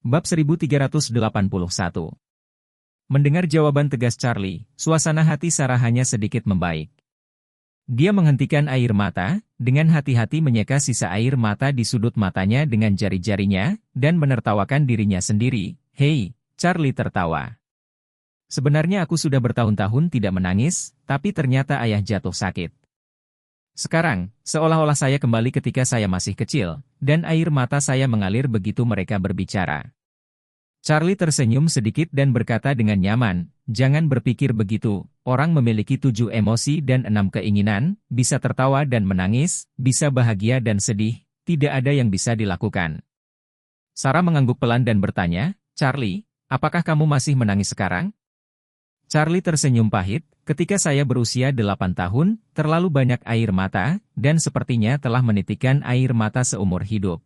Bab 1381. Mendengar jawaban tegas Charlie, suasana hati Sarah hanya sedikit membaik. Dia menghentikan air mata, dengan hati-hati menyeka sisa air mata di sudut matanya dengan jari-jarinya, dan menertawakan dirinya sendiri. Hei, Charlie tertawa. Sebenarnya aku sudah bertahun-tahun tidak menangis, tapi ternyata ayah jatuh sakit. Sekarang, seolah-olah saya kembali ketika saya masih kecil, dan air mata saya mengalir begitu mereka berbicara. Charlie tersenyum sedikit dan berkata dengan nyaman, jangan berpikir begitu, orang memiliki 7 emosi dan 6 keinginan, bisa tertawa dan menangis, bisa bahagia dan sedih, tidak ada yang bisa dilakukan. Sarah mengangguk pelan dan bertanya, Charlie, apakah kamu masih menangis sekarang? Charlie tersenyum pahit, ketika saya berusia 8 tahun, terlalu banyak air mata, dan sepertinya telah menitikkan air mata seumur hidup.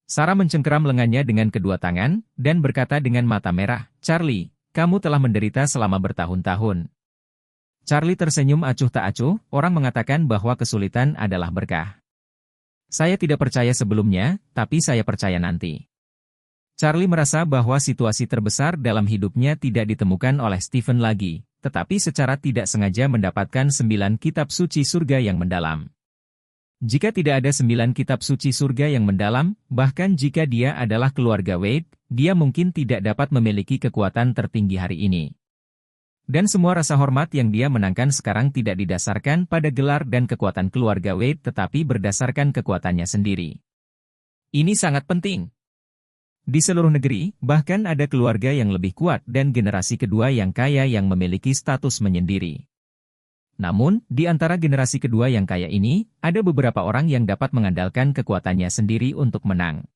Sarah mencengkeram lengannya dengan kedua tangan, dan berkata dengan mata merah, Charlie, kamu telah menderita selama bertahun-tahun. Charlie tersenyum acuh tak acuh, orang mengatakan bahwa kesulitan adalah berkah. Saya tidak percaya sebelumnya, tapi saya percaya nanti. Charlie merasa bahwa situasi terbesar dalam hidupnya tidak ditemukan oleh Stephen lagi, tetapi secara tidak sengaja mendapatkan 9 kitab suci surga yang mendalam. Jika tidak ada 9 kitab suci surga yang mendalam, bahkan jika dia adalah keluarga Wade, dia mungkin tidak dapat memiliki kekuatan tertinggi hari ini. Dan semua rasa hormat yang dia menangkan sekarang tidak didasarkan pada gelar dan kekuatan keluarga Wade tetapi berdasarkan kekuatannya sendiri. Ini sangat penting. Di seluruh negeri, bahkan ada keluarga yang lebih kuat dan generasi kedua yang kaya yang memiliki status menyendiri. Namun, di antara generasi kedua yang kaya ini, ada beberapa orang yang dapat mengandalkan kekuatannya sendiri untuk menang.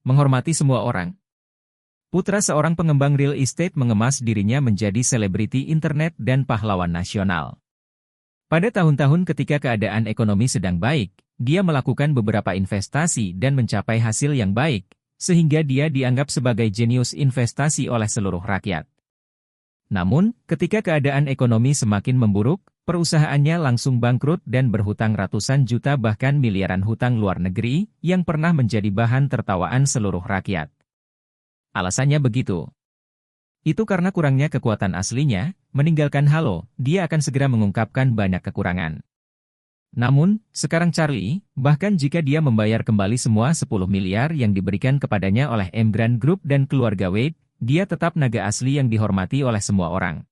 Menghormati semua orang. Putra seorang pengembang real estate mengemas dirinya menjadi selebriti internet dan pahlawan nasional. Pada tahun-tahun ketika keadaan ekonomi sedang baik, dia melakukan beberapa investasi dan mencapai hasil yang baik, sehingga dia dianggap sebagai jenius investasi oleh seluruh rakyat. Namun, ketika keadaan ekonomi semakin memburuk, perusahaannya langsung bangkrut dan berhutang ratusan juta bahkan miliaran hutang luar negeri, yang pernah menjadi bahan tertawaan seluruh rakyat. Alasannya begitu. Itu karena kurangnya kekuatan aslinya, meninggalkan Halo, dia akan segera mengungkapkan banyak kekurangan. Namun, sekarang Charlie, bahkan jika dia membayar kembali semua 10 miliar yang diberikan kepadanya oleh Emgrand Group dan keluarga Wade, dia tetap naga asli yang dihormati oleh semua orang.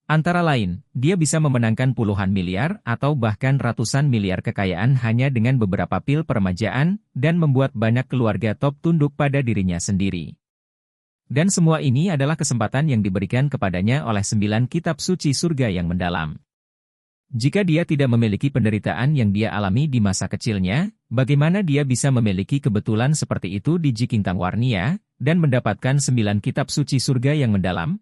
Antara lain, dia bisa memenangkan puluhan miliar atau bahkan ratusan miliar kekayaan hanya dengan beberapa pil peremajaan, dan membuat banyak keluarga top tunduk pada dirinya sendiri. Dan semua ini adalah kesempatan yang diberikan kepadanya oleh 9 kitab suci surga yang mendalam. Jika dia tidak memiliki penderitaan yang dia alami di masa kecilnya, bagaimana dia bisa memiliki kebetulan seperti itu di Jikintang Warnia, dan mendapatkan 9 kitab suci surga yang mendalam?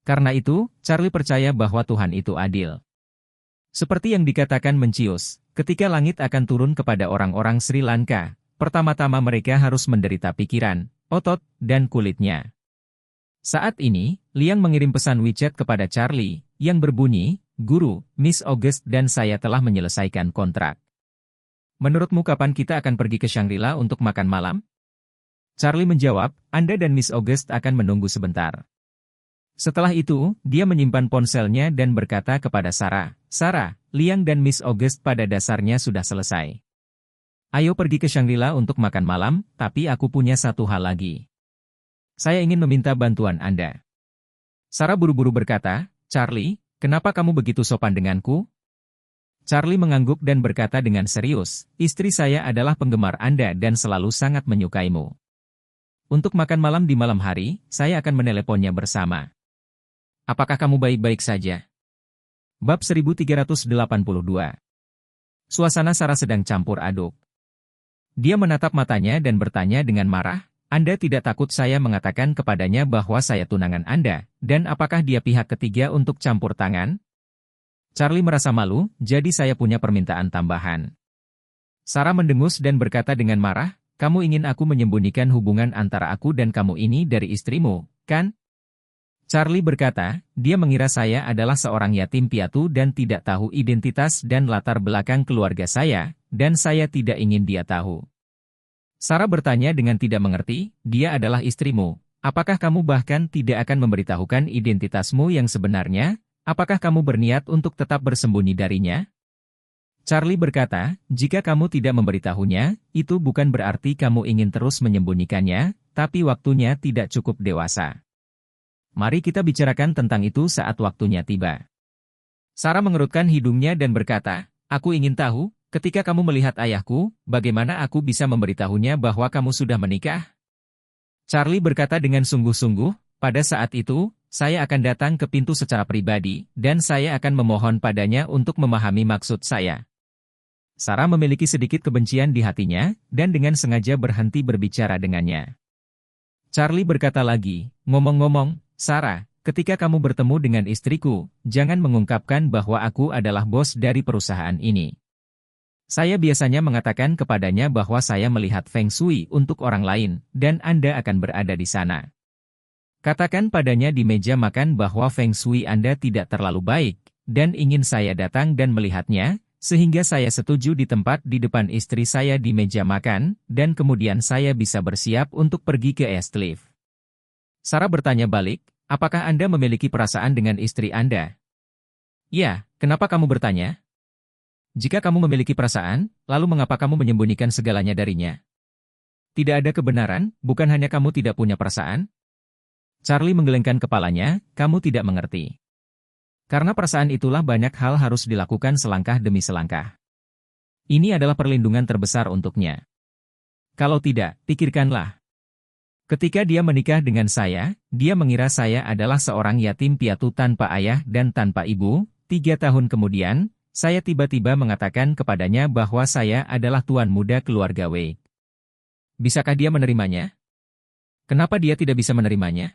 Karena itu, Charlie percaya bahwa Tuhan itu adil. Seperti yang dikatakan Mencius, ketika langit akan turun kepada orang-orang Sri Lanka, pertama-tama mereka harus menderita pikiran, otot, dan kulitnya. Saat ini, Liang mengirim pesan WeChat kepada Charlie, yang berbunyi, Guru, Miss August dan saya telah menyelesaikan kontrak. Menurutmu kapan kita akan pergi ke Shangri-La untuk makan malam? Charlie menjawab, Anda dan Miss August akan menunggu sebentar. Setelah itu, dia menyimpan ponselnya dan berkata kepada Sarah, Sarah, Liang dan Miss August pada dasarnya sudah selesai. Ayo pergi ke Shangri-La untuk makan malam, tapi aku punya satu hal lagi. Saya ingin meminta bantuan Anda. Sarah buru-buru berkata, Charlie, kenapa kamu begitu sopan denganku? Charlie mengangguk dan berkata dengan serius, istri saya adalah penggemar Anda dan selalu sangat menyukaimu. Untuk makan malam di malam hari, saya akan meneleponnya bersama. Apakah kamu baik-baik saja? Bab 1382. Suasana Sarah sedang campur aduk. Dia menatap matanya dan bertanya dengan marah, Anda tidak takut saya mengatakan kepadanya bahwa saya tunangan Anda, dan apakah dia pihak ketiga untuk campur tangan? Charlie merasa malu, jadi saya punya permintaan tambahan. Sarah mendengus dan berkata dengan marah, kamu ingin aku menyembunyikan hubungan antara aku dan kamu ini dari istrimu, kan? Charlie berkata, dia mengira saya adalah seorang yatim piatu dan tidak tahu identitas dan latar belakang keluarga saya, dan saya tidak ingin dia tahu. Sarah bertanya dengan tidak mengerti, dia adalah istrimu. Apakah kamu bahkan tidak akan memberitahukan identitasmu yang sebenarnya? Apakah kamu berniat untuk tetap bersembunyi darinya? Charlie berkata, jika kamu tidak memberitahunya, itu bukan berarti kamu ingin terus menyembunyikannya, tapi waktunya tidak cukup dewasa. Mari kita bicarakan tentang itu saat waktunya tiba. Sarah mengerutkan hidungnya dan berkata, aku ingin tahu, ketika kamu melihat ayahku, bagaimana aku bisa memberitahunya bahwa kamu sudah menikah? Charlie berkata dengan sungguh-sungguh, pada saat itu, saya akan datang ke pintu secara pribadi, dan saya akan memohon padanya untuk memahami maksud saya. Sarah memiliki sedikit kebencian di hatinya, dan dengan sengaja berhenti berbicara dengannya. Charlie berkata lagi, ngomong-ngomong, Sarah, ketika kamu bertemu dengan istriku, jangan mengungkapkan bahwa aku adalah bos dari perusahaan ini. Saya biasanya mengatakan kepadanya bahwa saya melihat Feng Shui untuk orang lain, dan Anda akan berada di sana. Katakan padanya di meja makan bahwa Feng Shui Anda tidak terlalu baik, dan ingin saya datang dan melihatnya, sehingga saya setuju di tempat di depan istri saya di meja makan, dan kemudian saya bisa bersiap untuk pergi ke Eastcliff. Sarah bertanya balik, apakah Anda memiliki perasaan dengan istri Anda? Ya, kenapa kamu bertanya? Jika kamu memiliki perasaan, lalu mengapa kamu menyembunyikan segalanya darinya? Tidak ada kebenaran, bukan hanya kamu tidak punya perasaan? Charlie menggelengkan kepalanya, kamu tidak mengerti. Karena perasaan itulah banyak hal harus dilakukan selangkah demi selangkah. Ini adalah perlindungan terbesar untuknya. Kalau tidak, pikirkanlah. Ketika dia menikah dengan saya, dia mengira saya adalah seorang yatim piatu tanpa ayah dan tanpa ibu. 3 tahun kemudian, saya tiba-tiba mengatakan kepadanya bahwa saya adalah tuan muda keluarga Wei. Bisakah dia menerimanya? Kenapa dia tidak bisa menerimanya?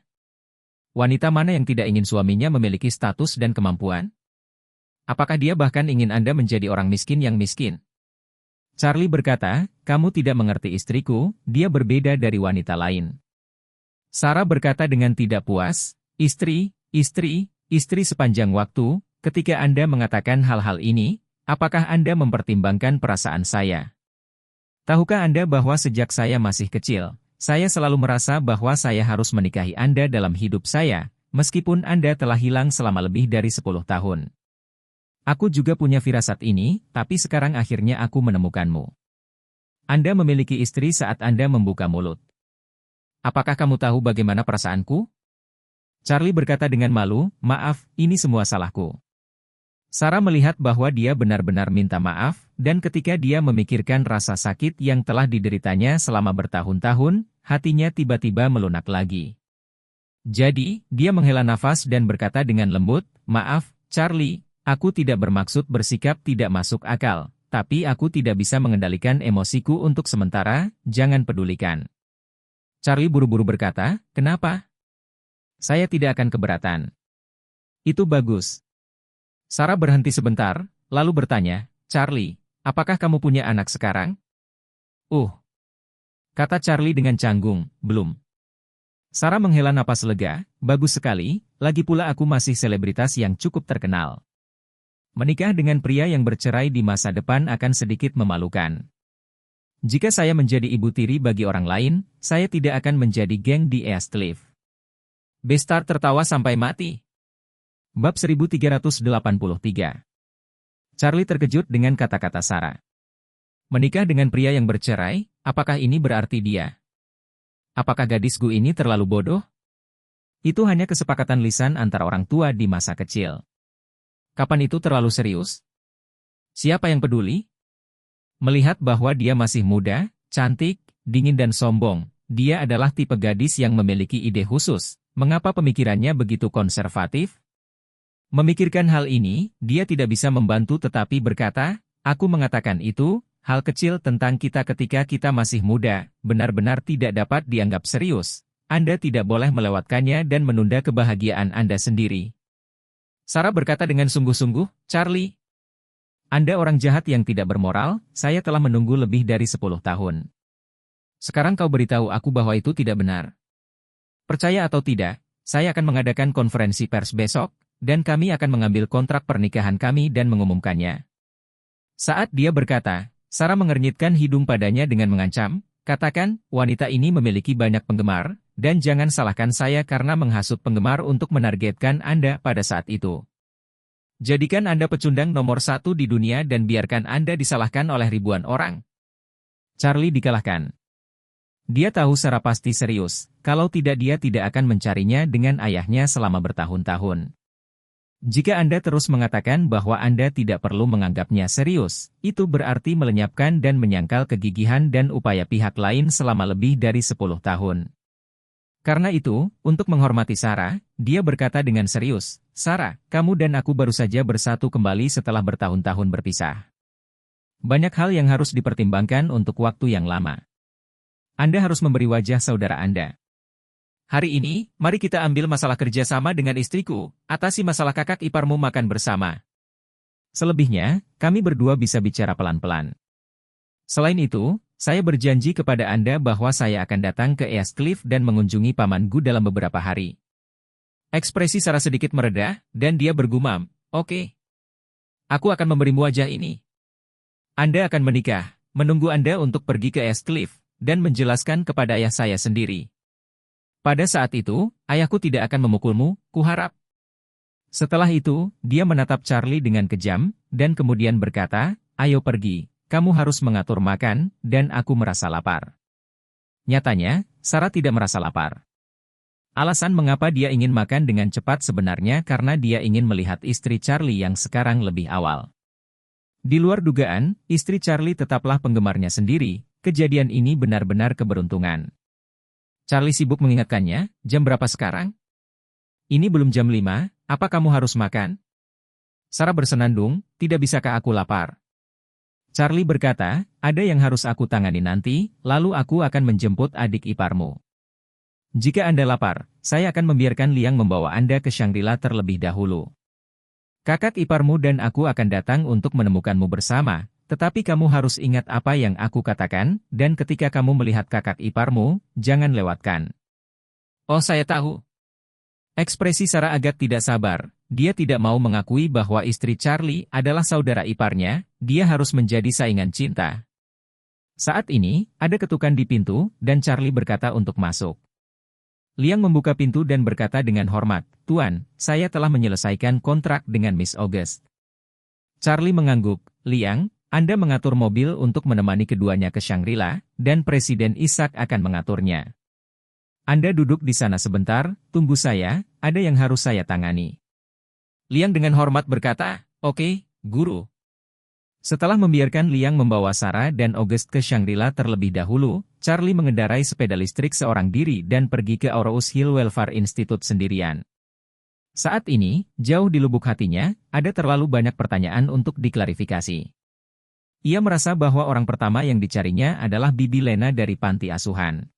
Wanita mana yang tidak ingin suaminya memiliki status dan kemampuan? Apakah dia bahkan ingin Anda menjadi orang miskin yang miskin? Charlie berkata, kamu tidak mengerti istriku, dia berbeda dari wanita lain. Sarah berkata dengan tidak puas, istri sepanjang waktu. Ketika Anda mengatakan hal-hal ini, apakah Anda mempertimbangkan perasaan saya? Tahukah Anda bahwa sejak saya masih kecil, saya selalu merasa bahwa saya harus menikahi Anda dalam hidup saya, meskipun Anda telah hilang selama lebih dari 10 tahun. Aku juga punya firasat ini, tapi sekarang akhirnya aku menemukanmu. Anda memiliki istri saat Anda membuka mulut. Apakah kamu tahu bagaimana perasaanku? Charlie berkata dengan malu, maaf, ini semua salahku. Sarah melihat bahwa dia benar-benar minta maaf, dan ketika dia memikirkan rasa sakit yang telah dideritanya selama bertahun-tahun, hatinya tiba-tiba melunak lagi. Jadi, dia menghela nafas dan berkata dengan lembut, maaf, Charlie, aku tidak bermaksud bersikap tidak masuk akal, tapi aku tidak bisa mengendalikan emosiku untuk sementara, jangan pedulikan. Charlie buru-buru berkata, kenapa? Saya tidak akan keberatan. Itu bagus. Sarah berhenti sebentar, lalu bertanya, Charlie, apakah kamu punya anak sekarang? Kata Charlie dengan canggung, belum. Sarah menghela napas lega, bagus sekali, lagi pula aku masih selebritas yang cukup terkenal. Menikah dengan pria yang bercerai di masa depan akan sedikit memalukan. Jika saya menjadi ibu tiri bagi orang lain, saya tidak akan menjadi geng di Eastcliff. Bestar tertawa sampai mati. Bab 1383. Charlie terkejut dengan kata-kata Sarah. Menikah dengan pria yang bercerai, apakah ini berarti dia? Apakah gadisku ini terlalu bodoh? Itu hanya kesepakatan lisan antara orang tua di masa kecil. Kapan itu terlalu serius? Siapa yang peduli? Melihat bahwa dia masih muda, cantik, dingin dan sombong, dia adalah tipe gadis yang memiliki ide khusus. Mengapa pemikirannya begitu konservatif? Memikirkan hal ini, dia tidak bisa membantu tetapi berkata, aku mengatakan itu, hal kecil tentang kita ketika kita masih muda, benar-benar tidak dapat dianggap serius. Anda tidak boleh melewatkannya dan menunda kebahagiaan Anda sendiri. Sarah berkata dengan sungguh-sungguh, Charlie, Anda orang jahat yang tidak bermoral, saya telah menunggu lebih dari 10 tahun. Sekarang kau beritahu aku bahwa itu tidak benar. Percaya atau tidak, saya akan mengadakan konferensi pers besok, dan kami akan mengambil kontrak pernikahan kami dan mengumumkannya. Saat dia berkata, Sarah mengernyitkan hidung padanya dengan mengancam, Katakan, wanita ini memiliki banyak penggemar, dan jangan salahkan saya karena menghasut penggemar untuk menargetkan Anda pada saat itu. Jadikan Anda pecundang nomor satu di dunia dan biarkan Anda disalahkan oleh ribuan orang. Charlie dikalahkan. Dia tahu secara pasti serius, kalau tidak dia tidak akan mencarinya dengan ayahnya selama bertahun-tahun. Jika Anda terus mengatakan bahwa Anda tidak perlu menganggapnya serius, itu berarti melenyapkan dan menyangkal kegigihan dan upaya pihak lain selama lebih dari 10 tahun. Karena itu, untuk menghormati Sarah, dia berkata dengan serius, "Sarah, kamu dan aku baru saja bersatu kembali setelah bertahun-tahun berpisah. Banyak hal yang harus dipertimbangkan untuk waktu yang lama. Anda harus memberi wajah saudara Anda. Hari ini, mari kita ambil masalah kerja sama dengan istriku, atasi masalah kakak iparmu makan bersama. Selebihnya, kami berdua bisa bicara pelan-pelan. Selain itu, saya berjanji kepada Anda bahwa saya akan datang ke East Cliff dan mengunjungi pamanku dalam beberapa hari." Ekspresi Sarah sedikit mereda, dan dia bergumam, "Oke. Aku akan memberimu wajah ini. Anda akan menikah, menunggu Anda untuk pergi ke East Cliff, dan menjelaskan kepada ayah saya sendiri. Pada saat itu, ayahku tidak akan memukulmu, kuharap." Setelah itu, dia menatap Charlie dengan kejam, dan kemudian berkata, "Ayo pergi, kamu harus mengatur makan, dan aku merasa lapar." Nyatanya, Sarah tidak merasa lapar. Alasan mengapa dia ingin makan dengan cepat sebenarnya karena dia ingin melihat istri Charlie yang sekarang lebih awal. Di luar dugaan, istri Charlie tetaplah penggemarnya sendiri, kejadian ini benar-benar keberuntungan. Charlie sibuk mengingatkannya, "Jam berapa sekarang? Ini belum jam 5, apa kamu harus makan?" Sarah bersenandung, "Tidak bisakah aku lapar?" Charlie berkata, "Ada yang harus aku tangani nanti, lalu aku akan menjemput adik iparmu. Jika Anda lapar, saya akan membiarkan Liang membawa Anda ke Shangri-La terlebih dahulu. Kakak iparmu dan aku akan datang untuk menemukanmu bersama. Tetapi kamu harus ingat apa yang aku katakan, dan ketika kamu melihat kakak iparmu, jangan lewatkan." "Oh, saya tahu." Ekspresi Sarah agak tidak sabar. Dia tidak mau mengakui bahwa istri Charlie adalah saudara iparnya, dia harus menjadi saingan cinta. Saat ini, ada ketukan di pintu, dan Charlie berkata untuk masuk. Liang membuka pintu dan berkata dengan hormat, "Tuan, saya telah menyelesaikan kontrak dengan Miss August." Charlie mengangguk, "Liang, Anda mengatur mobil untuk menemani keduanya ke Shangri-La, dan Presiden Ishak akan mengaturnya. Anda duduk di sana sebentar, tunggu saya, ada yang harus saya tangani." Liang dengan hormat berkata, "Oke, Guru." Setelah membiarkan Liang membawa Sarah dan August ke Shangri-La terlebih dahulu, Charlie mengendarai sepeda listrik seorang diri dan pergi ke Aurous Hill Welfare Institute sendirian. Saat ini, jauh di lubuk hatinya, ada terlalu banyak pertanyaan untuk diklarifikasi. Ia merasa bahwa orang pertama yang dicarinya adalah Bibi Lena dari panti asuhan.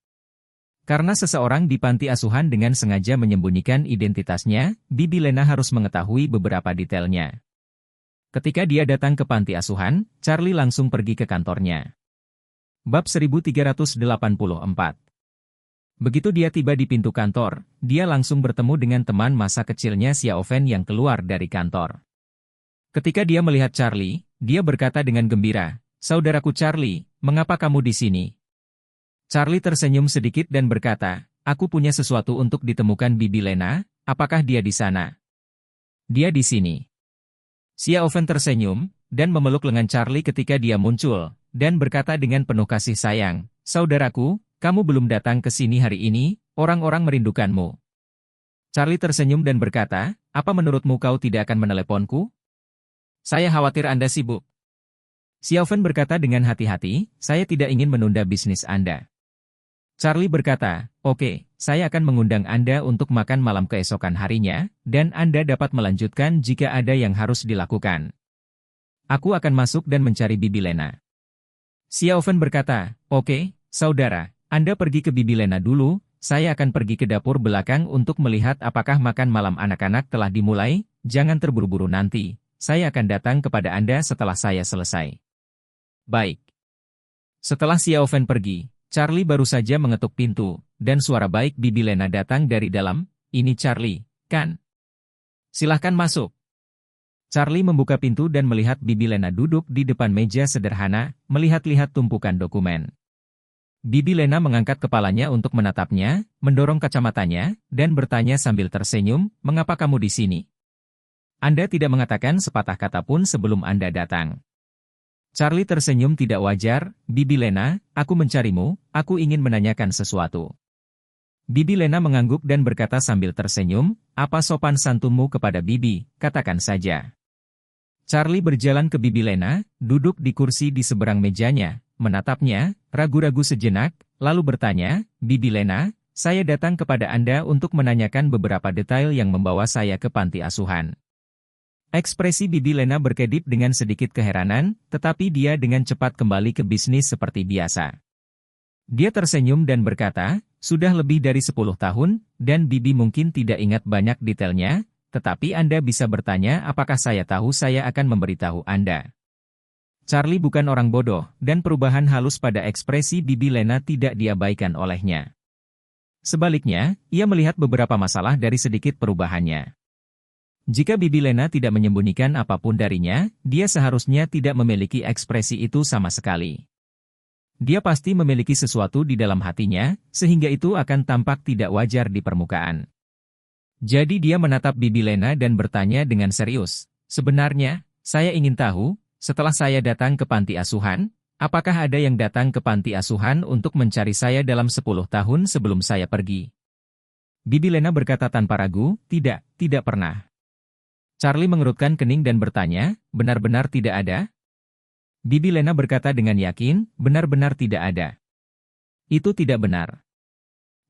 Karena seseorang di panti asuhan dengan sengaja menyembunyikan identitasnya, Bibi Lena harus mengetahui beberapa detailnya. Ketika dia datang ke panti asuhan, Charlie langsung pergi ke kantornya. Bab 1384. Begitu dia tiba di pintu kantor, dia langsung bertemu dengan teman masa kecilnya Xiaofen yang keluar dari kantor. Ketika dia melihat Charlie, dia berkata dengan gembira, "Saudaraku Charlie, mengapa kamu di sini?" Charlie tersenyum sedikit dan berkata, "Aku punya sesuatu untuk ditemukan Bibi Lena, apakah dia di sana?" "Dia di sini." Xiaofen tersenyum, dan memeluk lengan Charlie ketika dia muncul, dan berkata dengan penuh kasih sayang, "Saudaraku, kamu belum datang ke sini hari ini, orang-orang merindukanmu." Charlie tersenyum dan berkata, "Apa menurutmu kau tidak akan meneleponku? Saya khawatir Anda sibuk." Xiaofen berkata dengan hati-hati, "Saya tidak ingin menunda bisnis Anda." Charlie berkata, "Oke, saya akan mengundang Anda untuk makan malam keesokan harinya, dan Anda dapat melanjutkan jika ada yang harus dilakukan. Aku akan masuk dan mencari Bibi Lena." Xiaofen berkata, "Oke, saudara, Anda pergi ke Bibi Lena dulu, saya akan pergi ke dapur belakang untuk melihat apakah makan malam anak-anak telah dimulai, jangan terburu-buru nanti. Saya akan datang kepada Anda setelah saya selesai." "Baik." Setelah Xiaofen pergi, Charlie baru saja mengetuk pintu, dan suara baik Bibi Lena datang dari dalam, "Ini Charlie, kan? Silahkan masuk." Charlie membuka pintu dan melihat Bibi Lena duduk di depan meja sederhana, melihat-lihat tumpukan dokumen. Bibi Lena mengangkat kepalanya untuk menatapnya, mendorong kacamatanya, dan bertanya sambil tersenyum, "Mengapa kamu di sini? Anda tidak mengatakan sepatah kata pun sebelum Anda datang." Charlie tersenyum tidak wajar, "Bibi Lena, aku mencarimu, aku ingin menanyakan sesuatu." Bibi Lena mengangguk dan berkata sambil tersenyum, "Apa sopan santunmu kepada Bibi, katakan saja." Charlie berjalan ke Bibi Lena, duduk di kursi di seberang mejanya, menatapnya, ragu-ragu sejenak, lalu bertanya, "Bibi Lena, saya datang kepada Anda untuk menanyakan beberapa detail yang membawa saya ke panti asuhan." Ekspresi Bibi Lena berkedip dengan sedikit keheranan, tetapi dia dengan cepat kembali ke bisnis seperti biasa. Dia tersenyum dan berkata, "Sudah lebih dari 10 tahun, dan Bibi mungkin tidak ingat banyak detailnya, tetapi Anda bisa bertanya apakah saya tahu saya akan memberitahu Anda." Charlie bukan orang bodoh, dan perubahan halus pada ekspresi Bibi Lena tidak diabaikan olehnya. Sebaliknya, ia melihat beberapa masalah dari sedikit perubahannya. Jika Bibi Lena tidak menyembunyikan apapun darinya, dia seharusnya tidak memiliki ekspresi itu sama sekali. Dia pasti memiliki sesuatu di dalam hatinya, sehingga itu akan tampak tidak wajar di permukaan. Jadi dia menatap Bibi Lena dan bertanya dengan serius, "Sebenarnya, saya ingin tahu, setelah saya datang ke panti asuhan, apakah ada yang datang ke panti asuhan untuk mencari saya dalam 10 tahun sebelum saya pergi?" Bibi Lena berkata tanpa ragu, tidak pernah." Charlie mengerutkan kening dan bertanya, "Benar-benar tidak ada?" Bibi Lena berkata dengan yakin, "Benar-benar tidak ada." "Itu tidak benar."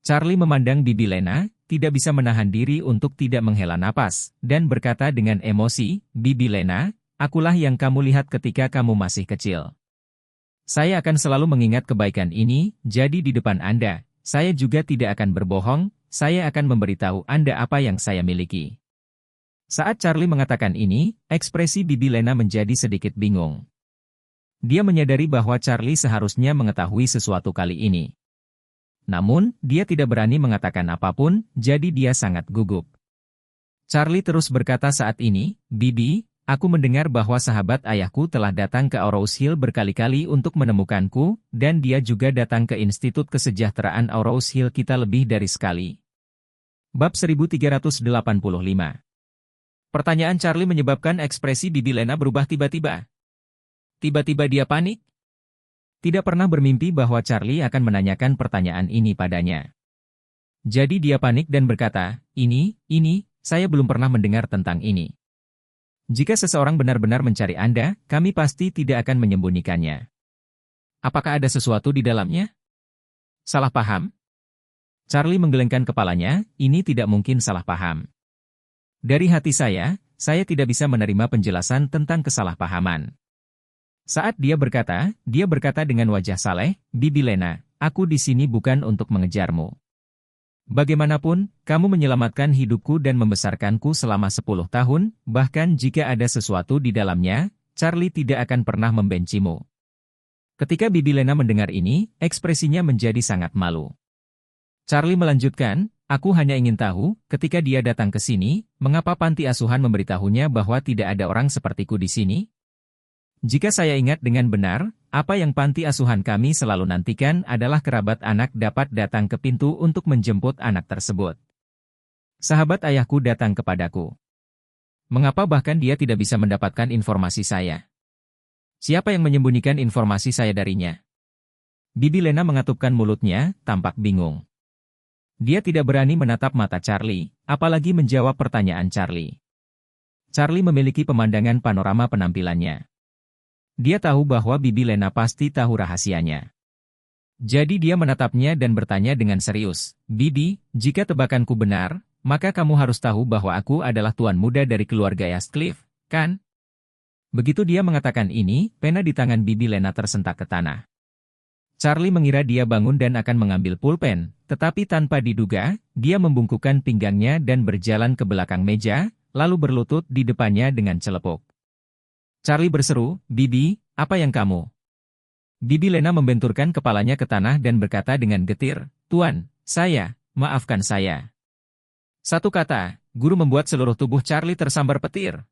Charlie memandang Bibi Lena, tidak bisa menahan diri untuk tidak menghela napas, dan berkata dengan emosi, "Bibi Lena, akulah yang kamu lihat ketika kamu masih kecil. Saya akan selalu mengingat kebaikan ini, jadi di depan Anda, saya juga tidak akan berbohong, saya akan memberitahu Anda apa yang saya miliki." Saat Charlie mengatakan ini, ekspresi Bibi Lena menjadi sedikit bingung. Dia menyadari bahwa Charlie seharusnya mengetahui sesuatu kali ini. Namun, dia tidak berani mengatakan apapun, jadi dia sangat gugup. Charlie terus berkata saat ini, "Bibi, aku mendengar bahwa sahabat ayahku telah datang ke Aurous Hill berkali-kali untuk menemukanku, dan dia juga datang ke Institut Kesejahteraan Aurous Hill kita lebih dari sekali." Bab 1385. Pertanyaan Charlie menyebabkan ekspresi Bibi Lena berubah tiba-tiba. Tiba-tiba dia panik. Tidak pernah bermimpi bahwa Charlie akan menanyakan pertanyaan ini padanya. Jadi dia panik dan berkata, ini, saya belum pernah mendengar tentang ini. Jika seseorang benar-benar mencari Anda, kami pasti tidak akan menyembunyikannya. Apakah ada sesuatu di dalamnya? Salah paham? Charlie menggelengkan kepalanya, ini tidak mungkin salah paham. Dari hati saya tidak bisa menerima penjelasan tentang kesalahpahaman. Saat dia berkata dengan wajah saleh, "Bibi Lena, aku di sini bukan untuk mengejarmu. Bagaimanapun, kamu menyelamatkan hidupku dan membesarkanku selama 10 tahun, bahkan jika ada sesuatu di dalamnya, Charlie tidak akan pernah membencimu." Ketika Bibi Lena mendengar ini, ekspresinya menjadi sangat malu. Charlie melanjutkan, "Aku hanya ingin tahu, ketika dia datang ke sini, mengapa panti asuhan memberitahunya bahwa tidak ada orang sepertiku di sini? Jika saya ingat dengan benar, apa yang panti asuhan kami selalu nantikan adalah kerabat anak dapat datang ke pintu untuk menjemput anak tersebut. Sahabat ayahku datang kepadaku. Mengapa bahkan dia tidak bisa mendapatkan informasi saya? Siapa yang menyembunyikan informasi saya darinya?" Bibi Lena mengatupkan mulutnya, tampak bingung. Dia tidak berani menatap mata Charlie, apalagi menjawab pertanyaan Charlie. Charlie memiliki pemandangan panorama penampilannya. Dia tahu bahwa Bibi Lena pasti tahu rahasianya. Jadi dia menatapnya dan bertanya dengan serius, "Bibi, jika tebakanku benar, maka kamu harus tahu bahwa aku adalah tuan muda dari keluarga Yascliffe, kan?" Begitu dia mengatakan ini, pena di tangan Bibi Lena tersentak ke tanah. Charlie mengira dia bangun dan akan mengambil pulpen, tetapi tanpa diduga, dia membungkukkan pinggangnya dan berjalan ke belakang meja, lalu berlutut di depannya dengan celepuk. Charlie berseru, "Bibi, apa yang kamu?" Bibi Lena membenturkan kepalanya ke tanah dan berkata dengan getir, "Tuan, maafkan saya." Satu kata, guru membuat seluruh tubuh Charlie tersambar petir.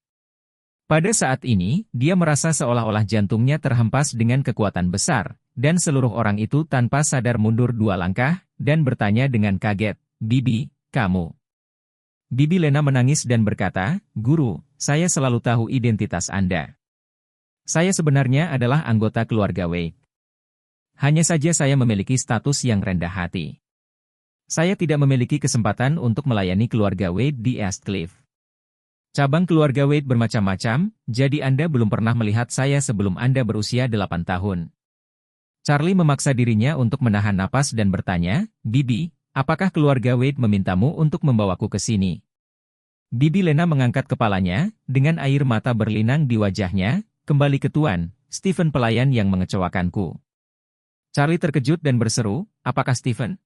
Pada saat ini, dia merasa seolah-olah jantungnya terhempas dengan kekuatan besar, dan seluruh orang itu tanpa sadar mundur 2 langkah, dan bertanya dengan kaget, "Bibi, kamu?" Bibi Lena menangis dan berkata, "Guru, saya selalu tahu identitas Anda. Saya sebenarnya adalah anggota keluarga Wade. Hanya saja saya memiliki status yang rendah hati. Saya tidak memiliki kesempatan untuk melayani keluarga Wade di East Cliff. Cabang keluarga Wade bermacam-macam, jadi Anda belum pernah melihat saya sebelum Anda berusia 8 tahun." Charlie memaksa dirinya untuk menahan napas dan bertanya, "Bibi, apakah keluarga Wade memintamu untuk membawaku ke sini?" Bibi Lena mengangkat kepalanya, dengan air mata berlinang di wajahnya, "Kembali ke Tuan, Stephen pelayan yang mengecewakanku." Charlie terkejut dan berseru, "Apakah Stephen?"